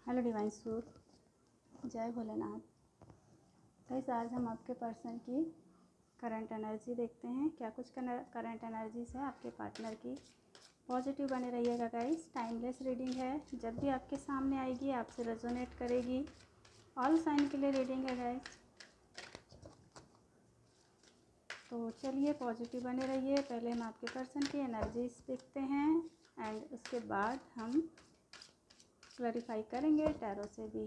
Hello divine suit, जय Bholenath. Guys, आज हम आपके पर्सन की करंट एनर्जी देखते हैं। क्या कुछ करंट एनर्जीज है आपके पार्टनर की। पॉजिटिव बने रहिएगा गाइस। टाइमलेस रीडिंग है, जब भी आपके सामने आएगी आपसे रेजोनेट करेगी। ऑल साइन के लिए रीडिंग है गाइस। तो चलिए पॉजिटिव बने रहिए। पहले हम आपके पर्सन की एनर्जीज देखते हैं एंड उसके बाद हम क्लैरिफाई करेंगे टैरो से भी।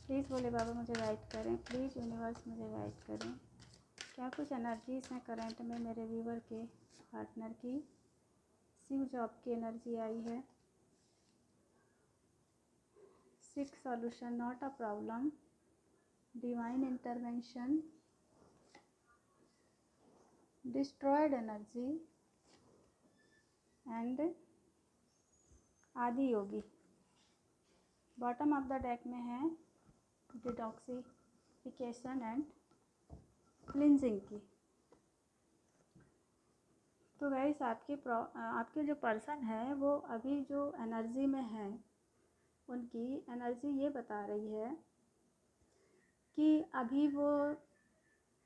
प्लीज़ भोले बाबा मुझे गाइड करें, प्लीज़ यूनिवर्स मुझे गाइड करें। क्या कुछ एनर्जीज हैं करंट में मेरे व्यूवर के पार्टनर की। शिव जॉब की एनर्जी आई है। Seek solution, not a problem, divine intervention, destroyed energy and Adiyogi. Bottom of the deck में है डिटॉक्सिफिकेशन एंड क्लिंजिंग की। तो गाइस, आपके जो पर्सन है वो अभी जो एनर्जी में है, उनकी एनर्जी ये बता रही है कि अभी वो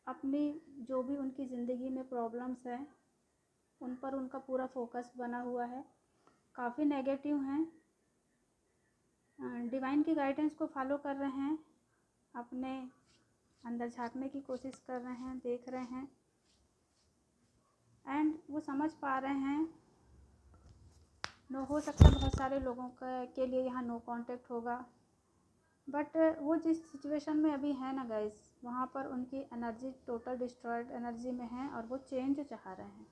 अपनी जो भी उनकी ज़िंदगी में प्रॉब्लम्स हैं उन पर उनका पूरा फोकस बना हुआ है। काफ़ी नेगेटिव हैं। डिवाइन की गाइडेंस को फॉलो कर रहे हैं, अपने अंदर झांकने की कोशिश कर रहे हैं, देख रहे हैं एंड वो समझ पा रहे हैं। नो हो सकता है बहुत सारे लोगों के लिए यहाँ नो कांटेक्ट होगा, बट वो जिस सिचुएशन में अभी है ना गाइस, वहाँ पर उनकी एनर्जी टोटल डिस्ट्रॉयड एनर्जी में है और वो चेंज चाह रहे हैं।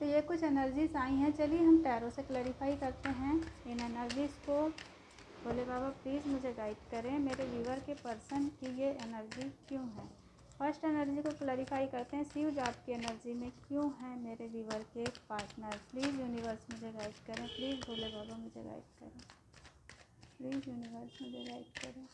तो ये कुछ एनर्जीज आई हैं। चलिए हम टैरो से क्लैरिफाई करते हैं इन एनर्जीज़ को। भोले बाबा प्लीज़ मुझे गाइड करें, मेरे व्यूवर के पर्सन की ये एनर्जी क्यों है। फर्स्ट एनर्जी को क्लैरिफाई करते हैं। शिव जॉब की एनर्जी में क्यों है मेरे व्यूवर के पार्टनर। प्लीज़ यूनिवर्स मुझे गाइड करें, प्लीज़ भोले बाबा मुझे गाइड करें, प्लीज़ यूनिवर्स मुझे गाइड करें।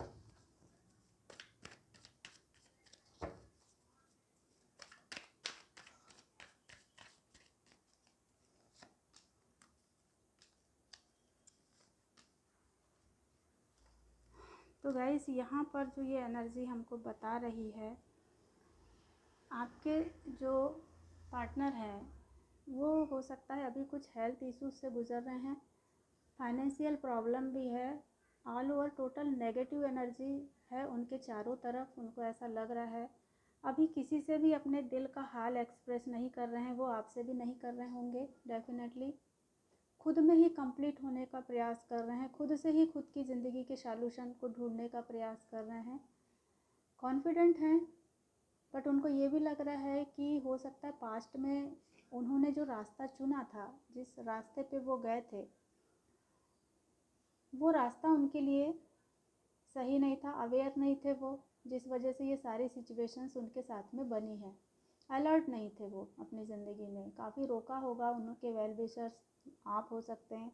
तो गाइस, यहाँ पर जो ये एनर्जी हमको बता रही है, आपके जो पार्टनर है वो हो सकता है अभी कुछ हेल्थ इश्यूज से गुजर रहे हैं, फाइनेंशियल प्रॉब्लम भी है। All over total negative energy है उनके चारों तरफ। उनको ऐसा लग रहा है अभी किसी से भी अपने दिल का हाल एक्सप्रेस नहीं कर रहे हैं, वो आपसे भी नहीं कर रहे होंगे। डेफिनेटली खुद में ही कंप्लीट होने का प्रयास कर रहे हैं, खुद से ही खुद की ज़िंदगी के सॉल्यूशन को ढूंढने का प्रयास कर रहे हैं। कॉन्फिडेंट हैं, बट उनको ये भी लग रहा है कि हो सकता है पास्ट में उन्होंने जो रास्ता चुना था, जिस रास्ते पे वो गए थे, वो रास्ता उनके लिए सही नहीं था, अवेयर नहीं थे वो, जिस वजह से ये सारी सिचुएशंस उनके साथ में बनी है। अलर्ट नहीं थे वो अपनी ज़िंदगी में, काफ़ी रोका होगा उनके वेल विशर्स। आप हो सकते हैं,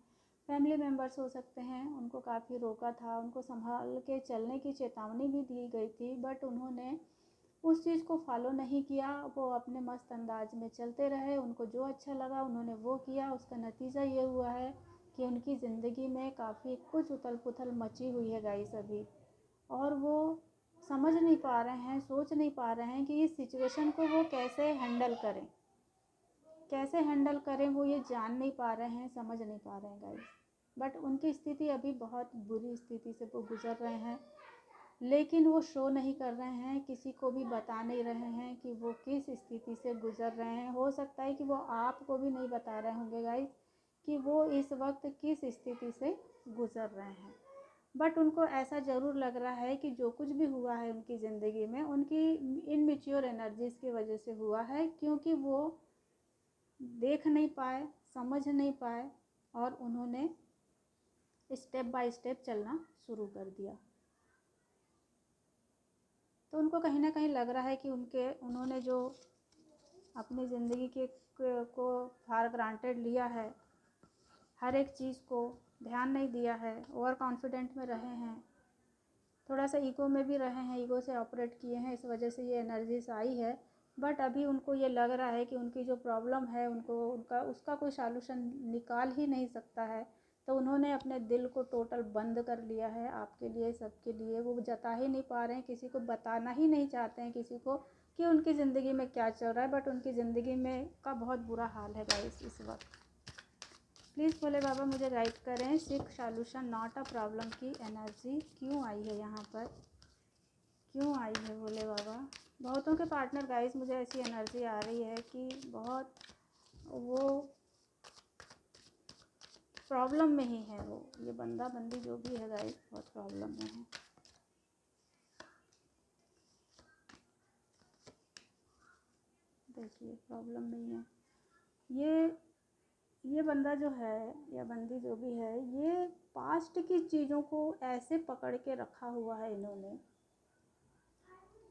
फैमिली मेम्बर्स हो सकते हैं, उनको काफ़ी रोका था, उनको संभाल के चलने की चेतावनी भी दी गई थी, बट उन्होंने उस चीज़ को फॉलो नहीं किया। वो अपने मस्त अंदाज में चलते रहे, उनको जो अच्छा लगा उन्होंने वो किया। उसका नतीजा ये हुआ है कि उनकी ज़िंदगी में काफ़ी कुछ उथल पुथल मची हुई है गाइस अभी, और वो समझ नहीं पा रहे हैं, सोच नहीं पा रहे हैं कि इस सिचुएशन को वो कैसे हैंडल करें, कैसे हैंडल करें। वो ये जान नहीं पा रहे हैं, समझ नहीं पा रहे हैं गाइस। बट उनकी स्थिति अभी बहुत बुरी स्थिति से वो गुजर रहे हैं, लेकिन वो शो नहीं कर रहे हैं, किसी को भी बता नहीं रहे हैं कि वो किस स्थिति से गुजर रहे हैं। हो सकता है कि वो आपको भी नहीं बता रहे होंगे गाइस कि वो इस वक्त किस स्थिति से गुजर रहे हैं, बट उनको ऐसा ज़रूर लग रहा है कि जो कुछ भी हुआ है उनकी ज़िंदगी में उनकी इनमेच्योर एनर्जीज़ की वजह से हुआ है, क्योंकि वो देख नहीं पाए, समझ नहीं पाए और उन्होंने स्टेप बाय स्टेप चलना शुरू कर दिया। तो उनको कहीं ना कहीं लग रहा है कि उन्होंने जो अपनी ज़िंदगी के को फॉर ग्रांटेड लिया है, हर एक चीज़ को ध्यान नहीं दिया है, ओवर कॉन्फिडेंट में रहे हैं, थोड़ा सा ईगो में भी रहे हैं, ईगो से ऑपरेट किए हैं, इस वजह से ये एनर्जीज आई है। बट अभी उनको ये लग रहा है कि उनकी जो प्रॉब्लम है उसका कोई सॉल्यूशन निकाल ही नहीं सकता है, तो उन्होंने अपने दिल को टोटल बंद कर लिया है आपके लिए, सबके लिए। वो जता ही नहीं पा रहे हैं, किसी को बताना ही नहीं चाहते हैं किसी को कि उनकी ज़िंदगी में क्या चल रहा है, बट उनकी ज़िंदगी में का बहुत बुरा हाल है गाइस इस वक्त। प्लीज़ भोले बाबा मुझे गाइड करें, सिक सॉल्यूशन नॉट अ प्रॉब्लम की एनर्जी क्यों आई है यहाँ पर, क्यों आई है भोले बाबा। बहुतों के पार्टनर गाइस मुझे ऐसी एनर्जी आ रही है कि बहुत वो प्रॉब्लम में ही है, वो ये बंदा बंदी जो भी है गाइस बहुत प्रॉब्लम में है। देखिए प्रॉब्लम में ही है ये बंदा जो है या बंदी जो भी है, ये पास्ट की चीज़ों को ऐसे पकड़ के रखा हुआ है इन्होंने।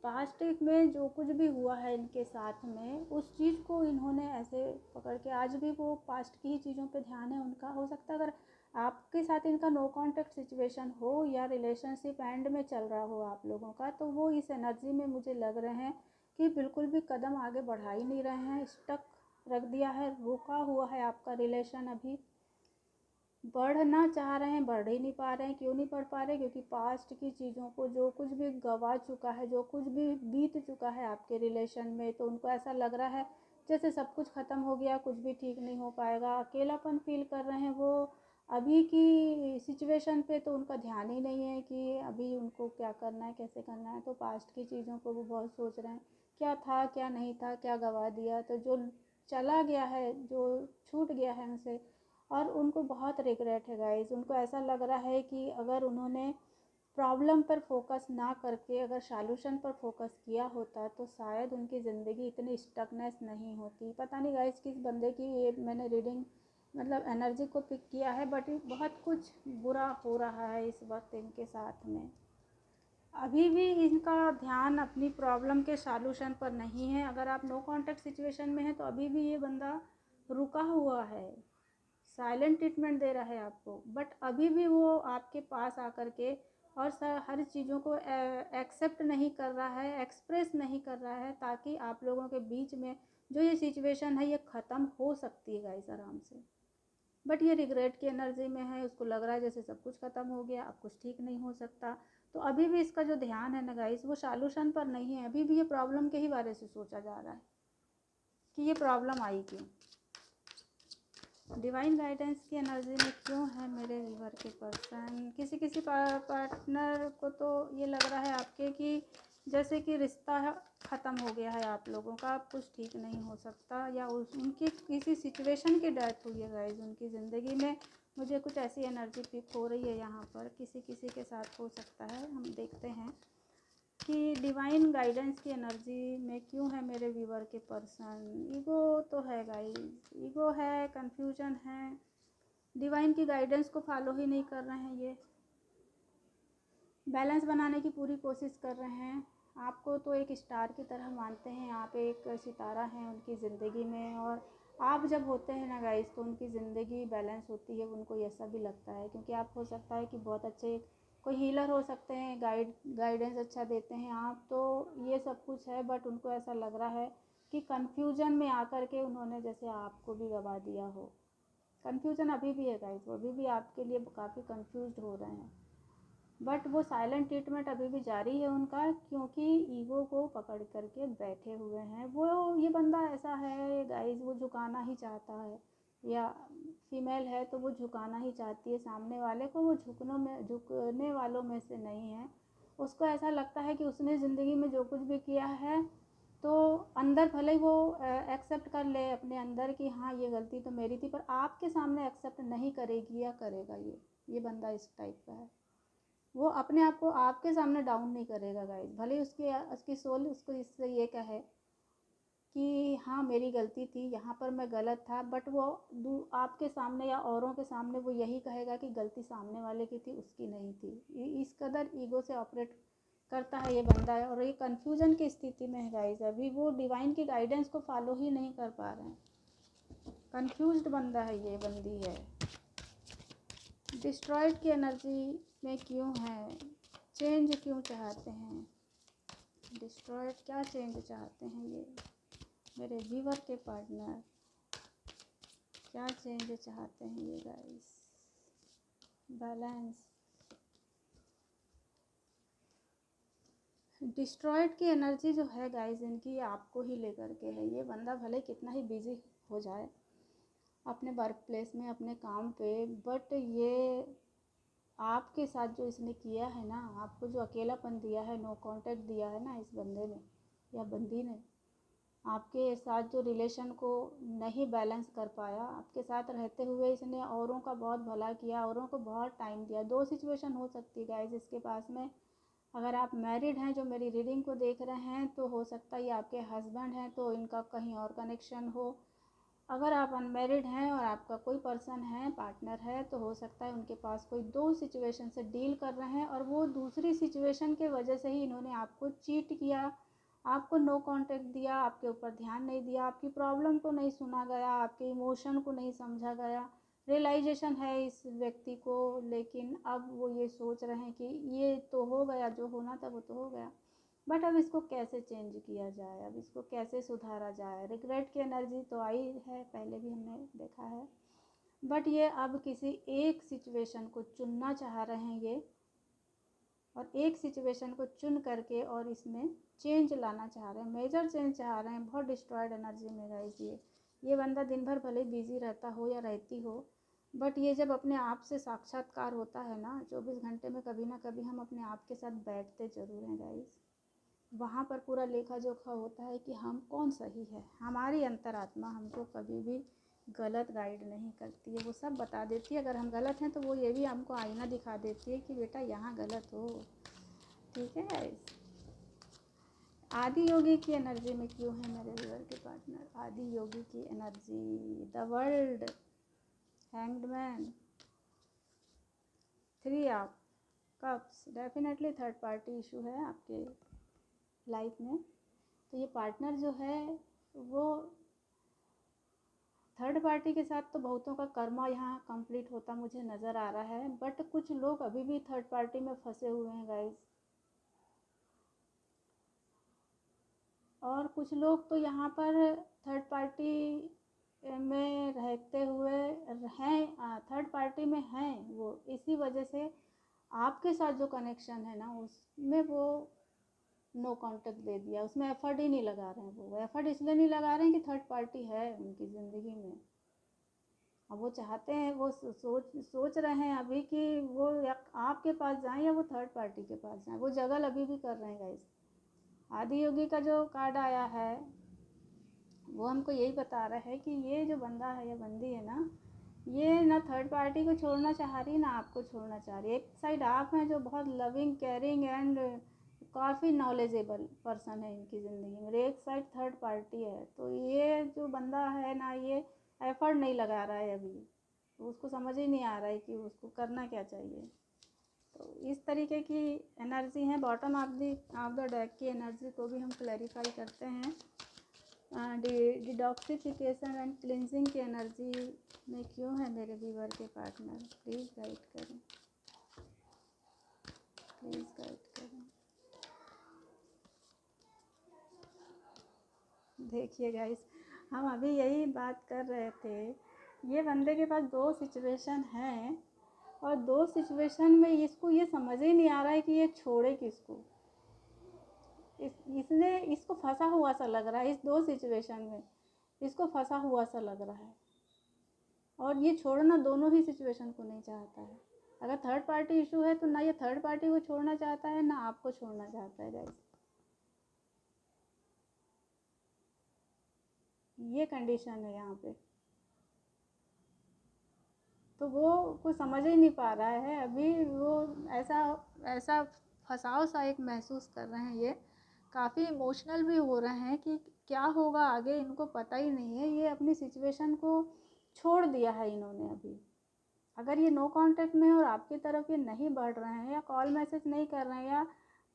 पास्ट में जो कुछ भी हुआ है इनके साथ में, उस चीज़ को इन्होंने ऐसे पकड़ के आज भी वो पास्ट की ही चीज़ों पे ध्यान है उनका। हो सकता है अगर आपके साथ इनका नो कॉन्टेक्ट सिचुएशन हो या रिलेशनशिप एंड में चल रहा हो आप लोगों का, तो वो इस एनर्जी में मुझे लग रहे हैं कि बिल्कुल भी कदम आगे बढ़ा ही नहीं रहे हैं, स्टक रख दिया है, रुका हुआ है आपका रिलेशन। अभी बढ़ना चाह रहे हैं, बढ़ ही नहीं पा रहे हैं। क्यों नहीं बढ़ पा रहे? क्योंकि पास्ट की चीज़ों को, जो कुछ भी गवा चुका है, जो कुछ भी बीत चुका है आपके रिलेशन में, तो उनको ऐसा लग रहा है जैसे सब कुछ ख़त्म हो गया, कुछ भी ठीक नहीं हो पाएगा। अकेलापन फील कर रहे हैं वो। अभी की सिचुएशन पे तो उनका ध्यान ही नहीं है कि अभी उनको क्या करना है, कैसे करना है। तो पास्ट की चीज़ों को वो बहुत सोच रहे हैं, क्या था क्या नहीं था, क्या गवा दिया। तो जो चला गया है, जो छूट गया है उनसे, और उनको बहुत रिग्रेट है गाइस। उनको ऐसा लग रहा है कि अगर उन्होंने प्रॉब्लम पर फोकस ना करके अगर सॉल्यूशन पर फोकस किया होता तो शायद उनकी ज़िंदगी इतनी स्टकनेस नहीं होती। पता नहीं गाइस किस बंदे की ये मैंने रीडिंग मतलब एनर्जी को पिक किया है, बट बहुत कुछ बुरा हो रहा है इस वक्त इनके साथ में। अभी भी इनका ध्यान अपनी प्रॉब्लम के सॉल्यूशन पर नहीं है। अगर आप नो कॉन्टेक्ट सिचुएशन में हैं तो अभी भी ये बंदा रुका हुआ है, साइलेंट ट्रीटमेंट दे रहा है आपको, बट अभी भी वो आपके पास आकर के और हर चीज़ों को एक्सेप्ट नहीं कर रहा है, एक्सप्रेस नहीं कर रहा है, ताकि आप लोगों के बीच में जो ये सिचुएशन है ये ख़त्म हो सकती है गाइस आराम से। बट ये रिग्रेट की एनर्जी में है, उसको लग रहा है जैसे सब कुछ ख़त्म हो गया, अब कुछ ठीक नहीं हो सकता। तो अभी भी इसका जो ध्यान है ना गाइस, वो सॉल्यूशन पर नहीं है। अभी भी ये प्रॉब्लम के ही बारे से सोचा जा रहा है कि ये प्रॉब्लम आई क्यों। डिवाइन गाइडेंस की एनर्जी में क्यों है मेरे व्यूअर के पर्सन। किसी किसी पार्टनर को तो ये लग रहा है आपके कि जैसे कि रिश्ता ख़त्म हो गया है आप लोगों का, अब कुछ ठीक नहीं हो सकता, या उनकी किसी सिचुएशन की डेथ हुई है गाइस उनकी ज़िंदगी में। मुझे कुछ ऐसी एनर्जी पिक हो रही है यहाँ पर, किसी किसी के साथ हो सकता है। हम देखते हैं कि डिवाइन गाइडेंस की एनर्जी में क्यों है मेरे व्यूअर के पर्सन। ईगो तो है गाइस, ईगो है, कंफ्यूजन है, डिवाइन की गाइडेंस को फॉलो ही नहीं कर रहे हैं ये, बैलेंस बनाने की पूरी कोशिश कर रहे हैं। आपको तो एक स्टार की तरह मानते हैं, आप एक सितारा हैं उनकी ज़िंदगी में, और आप जब होते हैं ना गाइस तो उनकी ज़िंदगी बैलेंस होती है, उनको ऐसा भी लगता है। क्योंकि आप हो सकता है कि बहुत अच्छे कोई हीलर हो सकते हैं, गाइडेंस अच्छा देते हैं आप, तो ये सब कुछ है, बट उनको ऐसा लग रहा है कि कन्फ्यूजन में आकर के उन्होंने जैसे आपको भी गवा दिया हो। कन्फ्यूजन अभी भी है गाइस, वो अभी भी आपके लिए काफ़ी कन्फ्यूज्ड हो रहे हैं, बट वो साइलेंट ट्रीटमेंट अभी भी जारी है उनका, क्योंकि ईगो को पकड़ करके बैठे हुए हैं वो। ये बंदा ऐसा है गाइस, वो झुकाना ही चाहता है, या फीमेल है तो वो झुकाना ही चाहती है सामने वाले को। वो झुकने वालों में से नहीं है। उसको ऐसा लगता है कि उसने ज़िंदगी में जो कुछ भी किया है, तो अंदर भले ही वो एक्सेप्ट कर ले अपने अंदर कि हाँ ये गलती तो मेरी थी, पर आपके सामने एक्सेप्ट नहीं करेगी या करेगा ये बंदा इस टाइप का है। वो अपने आप को आपके सामने डाउन नहीं करेगा गाइस, भले ही उसकी सोल उसको इससे ये कहे कि हाँ मेरी गलती थी, यहाँ पर मैं गलत था, बट वो आपके सामने या औरों के सामने वो यही कहेगा कि गलती सामने वाले की थी, उसकी नहीं थी। इस कदर ईगो से ऑपरेट करता है ये बंदा है, और ये कन्फ्यूजन की स्थिति में है गाइस। अभी वो डिवाइन की गाइडेंस को फॉलो ही नहीं कर पा रहे हैं, कन्फ्यूज्ड बंदा है, ये बंदी है। डिस्ट्रॉयड की एनर्जी में क्यों है, चेंज क्यों चाहते हैं, डिस्ट्रॉयड क्या चेंज चाहते हैं ये मेरे व्यूअर के पार्टनर, क्या चेंज चाहते हैं ये गाइस। बैलेंस। डिस्ट्रॉयड की एनर्जी जो है गाइस इनकी आपको ही लेकर के है। ये बंदा भले कितना ही बिजी हो जाए अपने वर्क प्लेस में, अपने काम पे, बट ये आपके साथ जो इसने किया है ना, आपको जो अकेलापन दिया है, नो कांटेक्ट दिया है ना इस बंदे ने या बंदी ने, आपके साथ जो रिलेशन को नहीं बैलेंस कर पाया, आपके साथ रहते हुए इसने औरों का बहुत भला किया, औरों को बहुत टाइम दिया। दो सिचुएशन हो सकती है गाइस इसके पास में। अगर आप मैरिड हैं जो मेरी रीडिंग को देख रहे हैं, तो हो सकता है ये आपके हस्बैंड हैं, तो इनका कहीं और कनेक्शन हो। अगर आप अनमैरिड हैं और आपका कोई पर्सन है, पार्टनर है, तो हो सकता है उनके पास कोई दो सिचुएशन से डील कर रहे हैं और वो दूसरी सिचुएशन के वजह से ही इन्होंने आपको चीट किया, आपको नो कांटेक्ट दिया, आपके ऊपर ध्यान नहीं दिया, आपकी प्रॉब्लम को नहीं सुना गया, आपके इमोशन को नहीं समझा गया। रियलाइजेशन है इस व्यक्ति को, लेकिन अब वो ये सोच रहे हैं कि ये तो हो गया, जो होना था वो तो हो गया, बट अब इसको कैसे चेंज किया जाए, अब इसको कैसे सुधारा जाए। रिग्रेट की एनर्जी तो आई है, पहले भी हमने देखा है, बट ये अब किसी एक सिचुएशन को चुनना चाह रहे हैं ये, और एक सिचुएशन को चुन करके और इसमें चेंज लाना चाह रहे हैं, मेजर चेंज चाह रहे हैं। बहुत डिस्ट्रॉयड एनर्जी में गाइस ये बंदा दिन भर भले बिजी रहता हो या रहती हो, बट ये जब अपने आप से साक्षात्कार होता है ना 24 घंटे में, कभी ना कभी हम अपने आप के साथ बैठते ज़रूर हैं गाइस। वहाँ पर पूरा लेखा जोखा होता है कि हम कौन सही है। हमारी अंतरात्मा हमको कभी भी गलत गाइड नहीं करती है, वो सब बता देती है। अगर हम गलत हैं तो वो ये भी हमको आईना दिखा देती है कि बेटा यहाँ गलत हो। ठीक है गाइस। आदि योगी की एनर्जी में क्यों है मेरे व्यूअर के पार्टनर? आदि योगी की energy, the world, hanged man, 3 of cups. Definitely third party issue है आपके लाइफ में। तो ये पार्टनर जो है वो थर्ड पार्टी के साथ तो बहुतों का कर्मा यहाँ कंप्लीट होता मुझे नज़र आ रहा है, बट कुछ लोग अभी भी थर्ड पार्टी में फंसे हुए हैं गाइस। और कुछ लोग तो यहाँ पर थर्ड पार्टी में रहते हुए हैं, थर्ड पार्टी में हैं वो, इसी वजह से आपके साथ जो कनेक्शन है ना उसमें वो नो कांटेक्ट दे दिया, उसमें एफर्ट ही नहीं लगा रहे हैं। वो एफर्ट इसलिए नहीं लगा रहे हैं कि थर्ड पार्टी है उनकी ज़िंदगी में। अब वो चाहते हैं, वो सोच रहे हैं अभी कि वो या आपके पास जाएं या वो थर्ड पार्टी के पास जाएं, वो जगल अभी भी कर रहे हैं गाइस। आदि योगी का जो कार्ड आया है वो हमको यही बता रहा है कि ये जो बंदा है या बंदी है ना, ये ना थर्ड पार्टी को छोड़ना चाह रही ना आपको छोड़ना चाह रही। एक साइड आप हैं जो बहुत लविंग, केयरिंग एंड काफ़ी नॉलेजेबल पर्सन है इनकी ज़िंदगी में, एक साइड थर्ड पार्टी है। तो ये जो बंदा है ना, ये एफर्ट नहीं लगा रहा है अभी, तो उसको समझ ही नहीं आ रहा है कि उसको करना क्या चाहिए। तो इस तरीके की एनर्जी है। बॉटम ऑफ द डेक की एनर्जी को भी हम क्लैरिफाई करते हैं। डिटॉक्सिफिकेशन एंड क्लिनजिंग की एनर्जी में क्यों है मेरे व्यूअर के पार्टनर? प्लीज़ गाइड करें, प्लीज़ गाइड करें। देखिए गाइस, हम अभी यही बात कर रहे थे, ये बंदे के पास दो सिचुएशन हैं और दो सिचुएशन में इसको ये समझ ही नहीं आ रहा है कि ये छोड़े किसको। इसने इसको फंसा हुआ सा लग रहा है, इस दो सिचुएशन में इसको फंसा हुआ सा लग रहा है, और ये छोड़ना दोनों ही सिचुएशन को नहीं चाहता है। अगर थर्ड पार्टी इशू है तो ना ये थर्ड पार्टी को छोड़ना चाहता है ना आपको छोड़ना चाहता है गाइस। ये कंडीशन है यहाँ पे। तो वो कुछ समझ ही नहीं पा रहा है अभी, वो ऐसा ऐसा फंसाव सा एक महसूस कर रहे हैं। ये काफ़ी इमोशनल भी हो रहे हैं कि क्या होगा आगे, इनको पता ही नहीं है। ये अपनी सिचुएशन को छोड़ दिया है इन्होंने अभी। अगर ये नो कांटेक्ट में और आपकी तरफ ये नहीं बढ़ रहे हैं या कॉल मैसेज नहीं कर रहे हैं या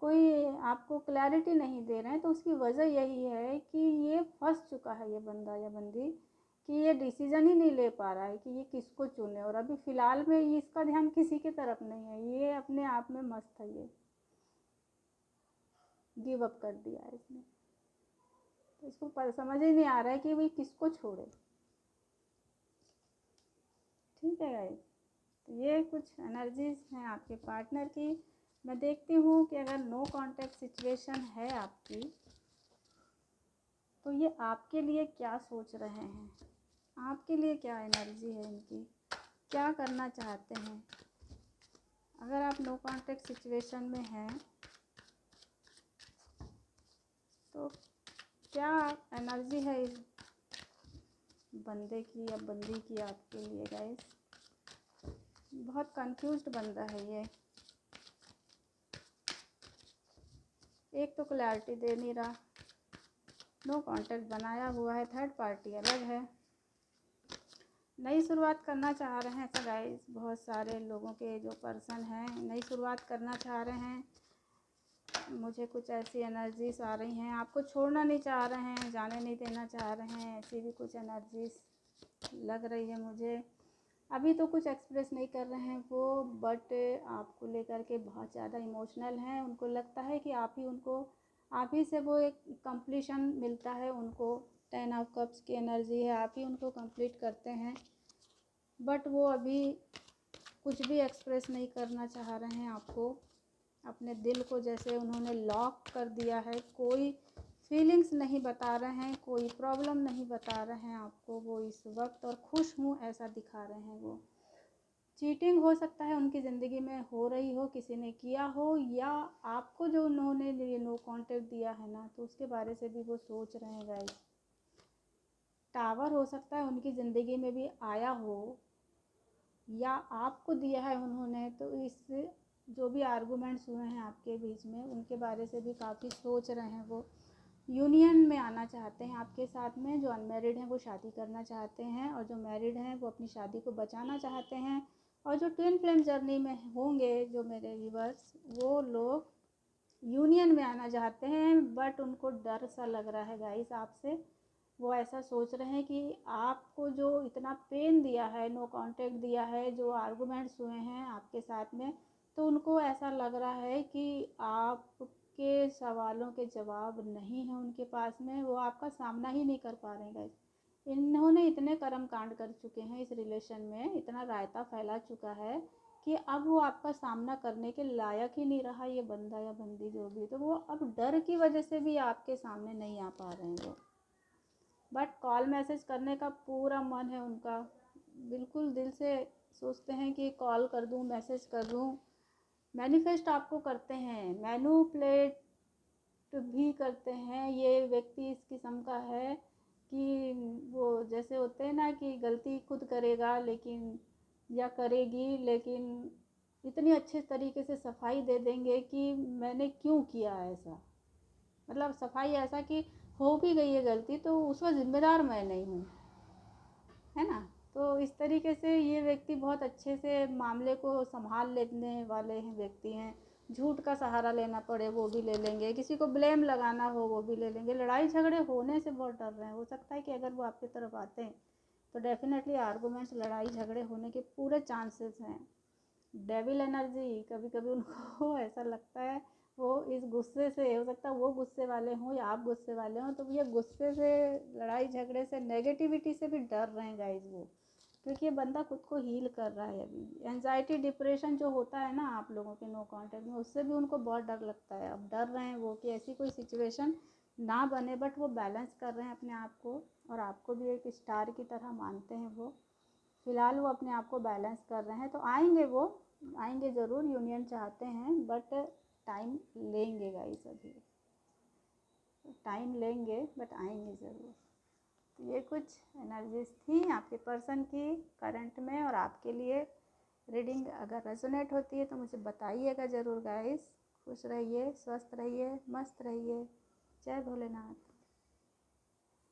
कोई आपको क्लैरिटी नहीं दे रहे हैं, तो उसकी वजह यही है कि ये फंस चुका है ये बंदा या बंदी, कि ये डिसीज़न ही नहीं ले पा रहा है कि ये किसको चुने। और अभी फ़िलहाल में ये इसका ध्यान किसी की तरफ नहीं है, ये अपने आप में मस्त है, ये गिव अप कर दिया है इसने। तो इसको समझ ही नहीं आ रहा है कि भाई किसको छोड़े। ठीक है गाइस, ये कुछ एनर्जीज हैं आपके पार्टनर की। मैं देखती हूँ कि अगर नो कांटेक्ट सिचुएशन है आपकी, तो ये आपके लिए क्या सोच रहे हैं, आपके लिए क्या एनर्जी है इनकी, क्या करना चाहते हैं। अगर आप नो कांटेक्ट सिचुएशन में हैं तो क्या एनर्जी है इस बंदे की या बंदी की आपके लिए गाइस। बहुत कंफ्यूज्ड बंदा है ये। एक तो क्लैरिटी दे नहीं रहा, नो कांटेक्ट बनाया हुआ है, थर्ड पार्टी अलग है, नई शुरुआत करना चाह रहे हैं। ऐसा गाइस बहुत सारे लोगों के जो पर्सन हैं नई शुरुआत करना चाह रहे हैं। मुझे कुछ ऐसी एनर्जीज आ रही हैं, आपको छोड़ना नहीं चाह रहे हैं, जाने नहीं देना चाह रहे हैं, ऐसी भी कुछ एनर्जीज लग रही है मुझे। अभी तो कुछ एक्सप्रेस नहीं कर रहे हैं वो, बट आपको लेकर के बहुत ज़्यादा इमोशनल हैं। उनको लगता है कि आप ही से वो एक कंप्लीशन मिलता है उनको। 10 ऑफ कप्स की एनर्जी है, आप ही उनको कंप्लीट करते हैं, बट वो अभी कुछ भी एक्सप्रेस नहीं करना चाह रहे हैं आपको। अपने दिल को जैसे उन्होंने लॉक कर दिया है, कोई फीलिंग्स नहीं बता रहे हैं, कोई प्रॉब्लम नहीं बता रहे हैं आपको वो इस वक्त, और खुश हूँ ऐसा दिखा रहे हैं वो। चीटिंग हो सकता है उनकी ज़िंदगी में हो रही हो, किसी ने किया हो, या आपको जो उन्होंने ये नो कांटेक्ट दिया है ना, तो उसके बारे से भी वो सोच रहे हैं गाइस। टावर हो सकता है उनकी ज़िंदगी में भी आया हो, या आपको दिया है उन्होंने, तो इस जो भी आर्गूमेंट्स हुए हैं आपके बीच में उनके बारे से भी काफ़ी सोच रहे हैं वो। यूनियन में आना चाहते हैं आपके साथ में। जो अनमैरिड हैं वो शादी करना चाहते हैं, और जो मैरिड हैं वो अपनी शादी को बचाना चाहते हैं। और जो ट्विन फ्लेम जर्नी में होंगे जो मेरे व्यूअर्स, वो लोग यूनियन में आना चाहते हैं, बट उनको डर सा लग रहा है गाइस आपसे। वो ऐसा सोच रहे हैं कि आपको जो इतना पेन दिया है, नो कांटेक्ट दिया है, जो आर्गूमेंट्स हुए हैं आपके साथ में, तो उनको ऐसा लग रहा है कि आपके सवालों के जवाब नहीं है उनके पास में, वो आपका सामना ही नहीं कर पा रहे हैं गाइस। इन्होंने इतने कर्म कांड कर चुके हैं इस रिलेशन में, इतना रायता फैला चुका है कि अब वो आपका सामना करने के लायक ही नहीं रहा ये बंदा या बंदी जो भी। तो वो अब डर की वजह से भी आपके सामने नहीं आ पा रहे हैं वो, बट कॉल मैसेज करने का पूरा मन है उनका। बिल्कुल दिल से सोचते हैं कि कॉल कर दूं, मैसेज कर दूं। मैनिफेस्ट आपको करते हैं, मैनिपुलेट भी करते हैं। ये व्यक्ति इस किस्म का है कि वो जैसे होते हैं ना कि गलती खुद करेगा लेकिन, या करेगी लेकिन इतनी अच्छे तरीके से सफाई दे देंगे कि मैंने क्यों किया ऐसा। मतलब सफाई ऐसा कि हो भी गई है गलती तो उसका ज़िम्मेदार मैं नहीं हूँ, है ना। तो इस तरीके से ये व्यक्ति बहुत अच्छे से मामले को संभाल लेने वाले हैं व्यक्ति हैं। झूठ का सहारा लेना पड़े वो भी ले लेंगे, किसी को ब्लेम लगाना हो वो भी ले लेंगे। लड़ाई झगड़े होने से बहुत डर रहे हैं। हो सकता है कि अगर वो आपकी तरफ आते हैं तो डेफिनेटली आर्गूमेंट्स, लड़ाई झगड़े होने के पूरे चांसेस हैं। डेविल एनर्जी, कभी कभी उनको ऐसा लगता है वो इस गुस्से से, हो सकता है वो गुस्से वाले हों या आप गुस्से वाले हों, तो ये गुस्से से, लड़ाई झगड़े से, नेगेटिविटी से भी डर रहे हैं गाइज वो, क्योंकि ये बंदा खुद को हील कर रहा है अभी। एंजाइटी, डिप्रेशन जो होता है ना आप लोगों के नो कांटेक्ट में, उससे भी उनको बहुत डर लगता है। अब डर रहे हैं वो कि ऐसी कोई सिचुएशन ना बने, बट वो बैलेंस कर रहे हैं अपने आप को, और आपको भी एक स्टार की तरह मानते हैं वो। फ़िलहाल वो अपने आप को बैलेंस कर रहे हैं, तो आएंगे वो, आएंगे ज़रूर, यूनियन चाहते हैं, बट टाइम लेंगे गाइस, अभी टाइम लेंगे बट आएंगे ज़रूर। तो ये कुछ एनर्जीज थी आपके पर्सन की करंट में, और आपके लिए रीडिंग अगर रेजोनेट होती है तो मुझे बताइएगा ज़रूर गाइस। खुश रहिए, स्वस्थ रहिए, मस्त रहिए। जय भोलेनाथ।